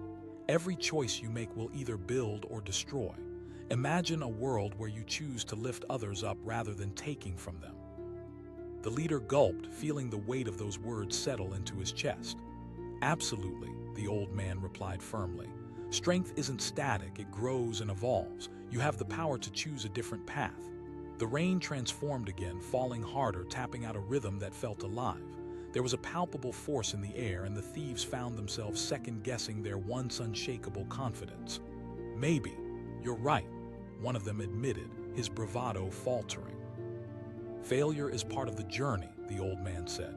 Every choice you make will either build or destroy. Imagine a world where you choose to lift others up rather than taking from them. The leader gulped, feeling the weight of those words settle into his chest. Absolutely, the old man replied firmly. Strength isn't static, it grows and evolves. You have the power to choose a different path. The rain transformed again, falling harder, tapping out a rhythm that felt alive. There was a palpable force in the air, and the thieves found themselves second-guessing their once unshakable confidence. Maybe, you're right, one of them admitted, his bravado faltering. Failure is part of the journey, the old man said.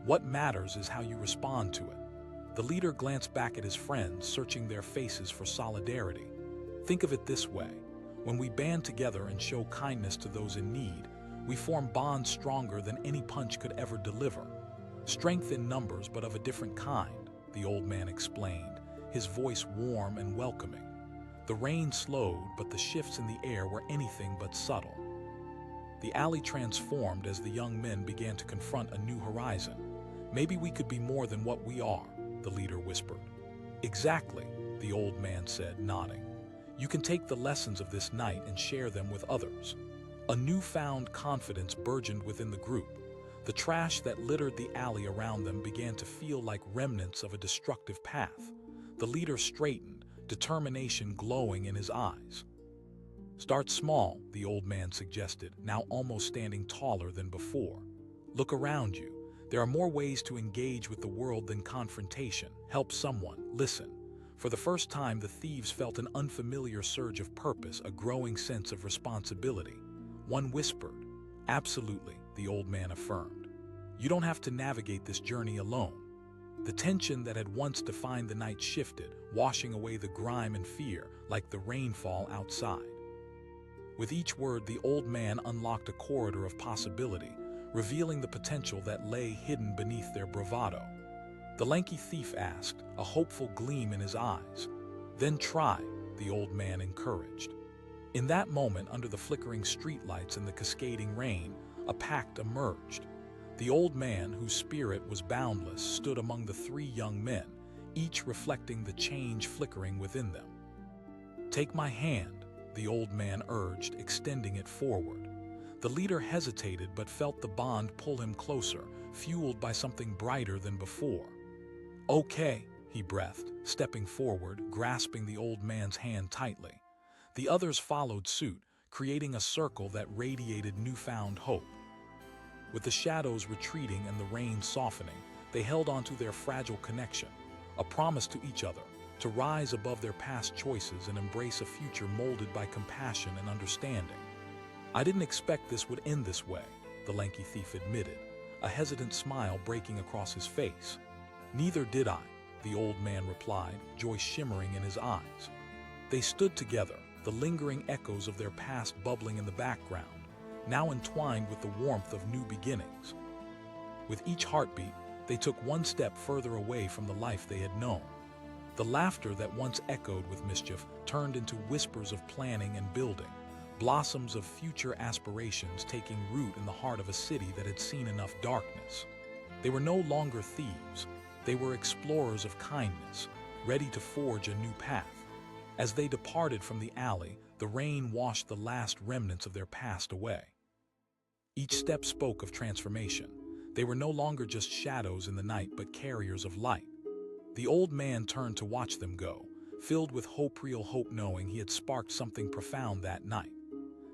What matters is how you respond to it. The leader glanced back at his friends, searching their faces for solidarity. Think of it this way. When we band together and show kindness to those in need, we form bonds stronger than any punch could ever deliver. Strength in numbers, but of a different kind, the old man explained, his voice warm and welcoming. The rain slowed, but the shifts in the air were anything but subtle. The alley transformed as the young men began to confront a new horizon. Maybe we could be more than what we are, the leader whispered. Exactly, the old man said, nodding. You can take the lessons of this night and share them with others. A newfound confidence burgeoned within the group. The trash that littered the alley around them began to feel like remnants of a destructive path. The leader straightened, determination glowing in his eyes. Start small, the old man suggested, now almost standing taller than before. Look around you. There are more ways to engage with the world than confrontation. Help someone. Listen. For the first time, the thieves felt an unfamiliar surge of purpose, a growing sense of responsibility. One whispered. Absolutely, the old man affirmed. You don't have to navigate this journey alone. The tension that had once defined the night shifted, washing away the grime and fear like the rainfall outside. With each word, the old man unlocked a corridor of possibility, revealing the potential that lay hidden beneath their bravado. The lanky thief asked, a hopeful gleam in his eyes. Then try, the old man encouraged. In that moment, under the flickering streetlights and the cascading rain, a pact emerged. The old man, whose spirit was boundless, stood among the three young men, each reflecting the change flickering within them. Take my hand, the old man urged, extending it forward. The leader hesitated but felt the bond pull him closer, fueled by something brighter than before. Okay, he breathed, stepping forward, grasping the old man's hand tightly. The others followed suit, creating a circle that radiated newfound hope. With the shadows retreating and the rain softening, they held onto their fragile connection, a promise to each other to rise above their past choices and embrace a future molded by compassion and understanding. I didn't expect this would end this way, the lanky thief admitted, a hesitant smile breaking across his face. Neither did I, the old man replied, joy shimmering in his eyes. They stood together, the lingering echoes of their past bubbling in the background, now entwined with the warmth of new beginnings. With each heartbeat, they took one step further away from the life they had known. The laughter that once echoed with mischief turned into whispers of planning and building, blossoms of future aspirations taking root in the heart of a city that had seen enough darkness. They were no longer thieves. They were explorers of kindness, ready to forge a new path. As they departed from the alley, the rain washed the last remnants of their past away. Each step spoke of transformation. They were no longer just shadows in the night, but carriers of light. The old man turned to watch them go, filled with hope, real hope, knowing he had sparked something profound that night.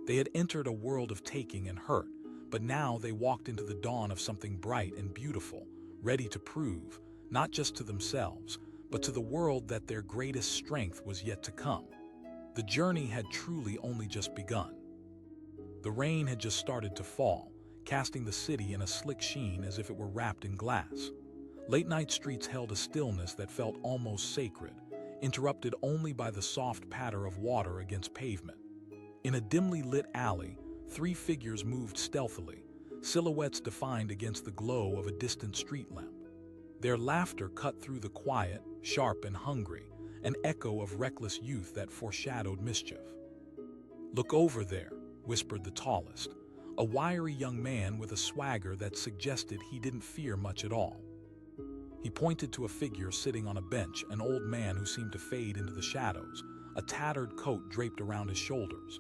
They had entered a world of taking and hurt, but now they walked into the dawn of something bright and beautiful, ready to prove, not just to themselves, but to the world, that their greatest strength was yet to come. The journey had truly only just begun. The rain had just started to fall, casting the city in a slick sheen as if it were wrapped in glass. Late-night streets held a stillness that felt almost sacred, interrupted only by the soft patter of water against pavement. In a dimly lit alley, Three figures moved stealthily, silhouettes defined against the glow of a distant street lamp. Their laughter cut through the quiet, sharp and hungry, an echo of reckless youth that foreshadowed mischief. "Look over there," whispered the tallest, a wiry young man with a swagger that suggested he didn't fear much at all. He pointed to a figure sitting on a bench, an old man who seemed to fade into the shadows, a tattered coat draped around his shoulders.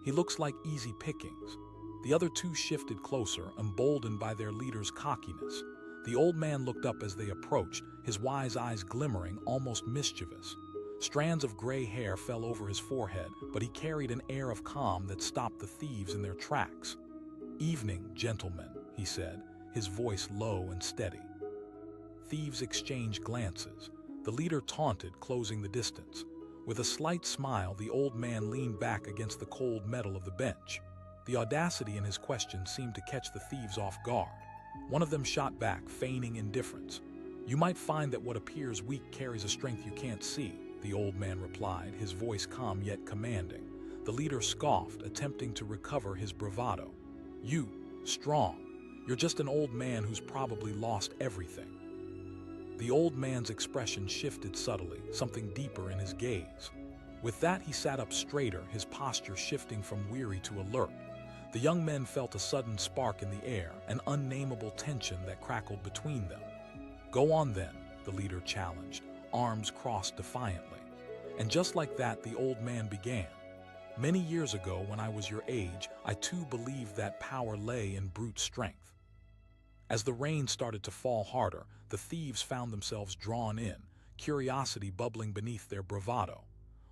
"He looks like easy pickings." The other two shifted closer, emboldened by their leader's cockiness. The old man looked up as they approached, his wise eyes glimmering, almost mischievous. Strands of gray hair fell over his forehead, but he carried an air of calm that stopped the thieves in their tracks. "Evening, gentlemen," he said, his voice low and steady. Thieves exchanged glances. The leader taunted, closing the distance. With a slight smile, the old man leaned back against the cold metal of the bench. The audacity in his question seemed to catch the thieves off guard. One of them shot back, feigning indifference. "You might find that what appears weak carries a strength you can't see," the old man replied, his voice calm yet commanding. The leader scoffed, attempting to recover his bravado. "You, strong? You're just an old man who's probably lost everything." The old man's expression shifted subtly, something deeper in his gaze. With that, he sat up straighter, his posture shifting from weary to alert. The young men felt a sudden spark in the air, an unnameable tension that crackled between them. "Go on then," the leader challenged, arms crossed defiantly. And just like that, the old man began. "Many years ago, when I was your age, I too believed that power lay in brute strength." As the rain started to fall harder, the thieves found themselves drawn in, curiosity bubbling beneath their bravado.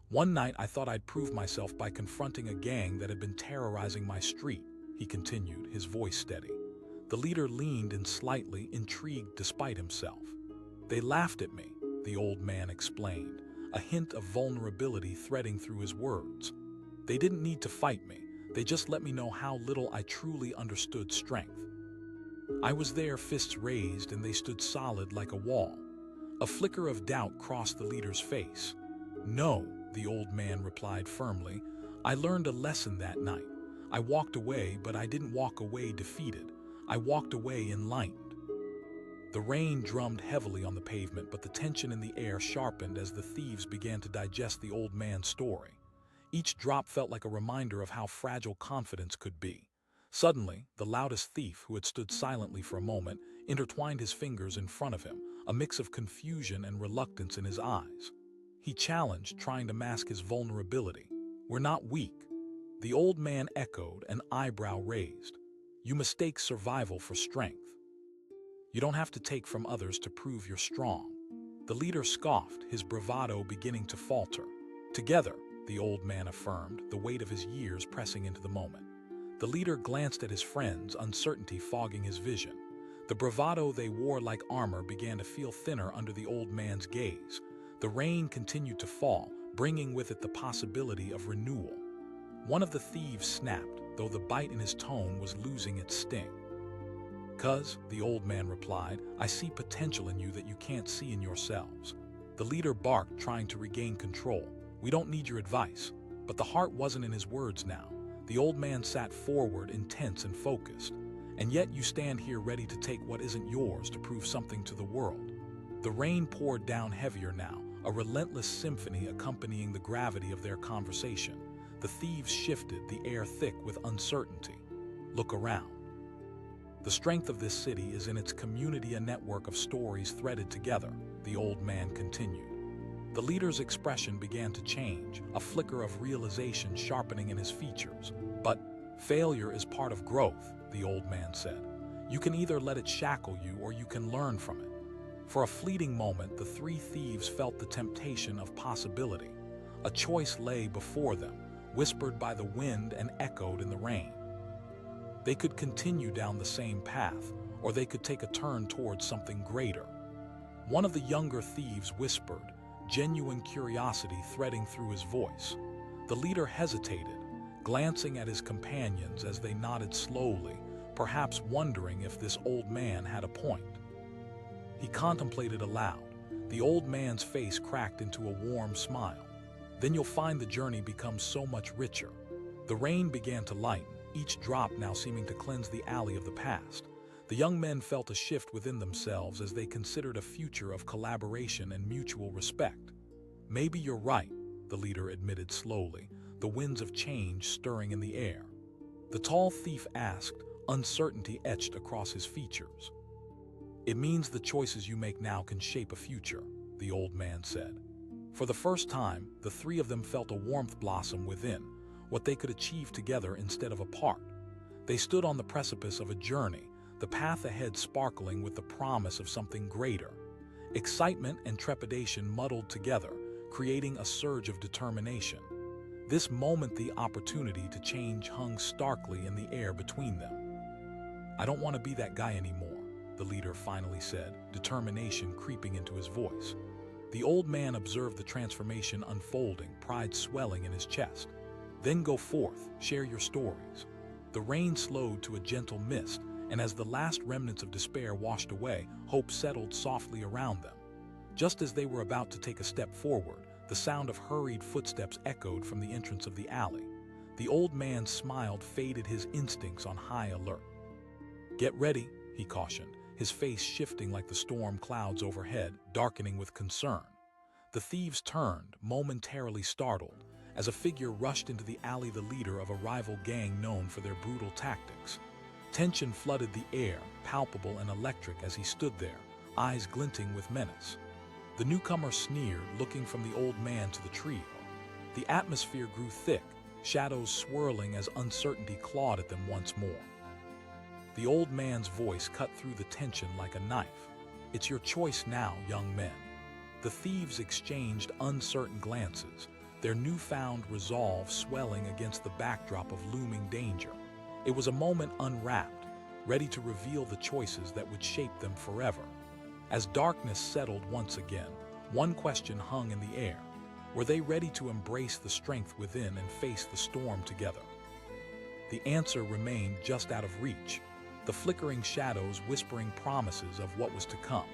"One night I thought I'd prove myself by confronting a gang that had been terrorizing my street," he continued, his voice steady. The leader leaned in slightly, intrigued despite himself. "They laughed at me," the old man explained, a hint of vulnerability threading through his words. "They didn't need to fight me, they just let me know how little I truly understood strength. I was there, fists raised, and they stood solid like a wall." A flicker of doubt crossed the leader's face. "No," the old man replied firmly, "I learned a lesson that night. I walked away, but I didn't walk away defeated. I walked away enlightened." The rain drummed heavily on the pavement, but the tension in the air sharpened as the thieves began to digest the old man's story. Each drop felt like a reminder of how fragile confidence could be. Suddenly, the loudest thief, who had stood silently for a moment, intertwined his fingers in front of him, a mix of confusion and reluctance in his eyes. He challenged, trying to mask his vulnerability. "We're not weak." The old man echoed, an eyebrow raised. "You mistake survival for strength. You don't have to take from others to prove you're strong." The leader scoffed, his bravado beginning to falter. "Together," the old man affirmed, the weight of his years pressing into the moment. The leader glanced at his friends, uncertainty fogging his vision. The bravado they wore like armor began to feel thinner under the old man's gaze. The rain continued to fall, bringing with it the possibility of renewal. One of the thieves snapped, though the bite in his tone was losing its sting. "'Cause," the old man replied, "I see potential in you that you can't see in yourselves." The leader barked, trying to regain control. "We don't need your advice." But the heart wasn't in his words now. The old man sat forward, intense and focused. "And yet you stand here ready to take what isn't yours to prove something to the world." The rain poured down heavier now, a relentless symphony accompanying the gravity of their conversation. The thieves shifted, the air thick with uncertainty. "Look around. The strength of this city is in its community, a network of stories threaded together," the old man continued. The leader's expression began to change, a flicker of realization sharpening in his features. "But failure is part of growth," the old man said. "You can either let it shackle you or you can learn from it." For a fleeting moment, the three thieves felt the temptation of possibility. A choice lay before them, whispered by the wind and echoed in the rain. They could continue down the same path, or they could take a turn towards something greater. One of the younger thieves whispered, genuine curiosity threading through his voice. The leader hesitated, glancing at his companions as they nodded slowly, perhaps wondering if this old man had a point. He contemplated aloud. The old man's face cracked into a warm smile. "Then you'll find the journey becomes so much richer." The rain began to lighten, each drop now seeming to cleanse the alley of the past. The young men felt a shift within themselves as they considered a future of collaboration and mutual respect. "Maybe you're right," the leader admitted slowly, the winds of change stirring in the air. The tall thief asked, uncertainty etched across his features. "It means the choices you make now can shape a future," the old man said. For the first time, the three of them felt a warmth blossom within, what they could achieve together instead of apart. They stood on the precipice of a journey, the path ahead sparkling with the promise of something greater. Excitement and trepidation muddled together, creating a surge of determination. This moment, the opportunity to change hung starkly in the air between them. "I don't want to be that guy anymore," the leader finally said, determination creeping into his voice. The old man observed the transformation unfolding, pride swelling in his chest. "Then go forth, share your stories." The rain slowed to a gentle mist, and as the last remnants of despair washed away, hope settled softly around them. Just as they were about to take a step forward, the sound of hurried footsteps echoed from the entrance of the alley. The old man's smile faded, his instincts on high alert. "Get ready," he cautioned, his face shifting like the storm clouds overhead, darkening with concern. The thieves turned, momentarily startled, as a figure rushed into the alley, the leader of a rival gang known for their brutal tactics. Tension flooded the air, palpable and electric as he stood there, eyes glinting with menace. The newcomer sneered, looking from the old man to the trio. The atmosphere grew thick, shadows swirling as uncertainty clawed at them once more. The old man's voice cut through the tension like a knife. "It's your choice now, young men." The thieves exchanged uncertain glances, their newfound resolve swelling against the backdrop of looming danger. It was a moment unwrapped, ready to reveal the choices that would shape them forever. As darkness settled once again, one question hung in the air. Were they ready to embrace the strength within and face the storm together? The answer remained just out of reach, the flickering shadows whispering promises of what was to come.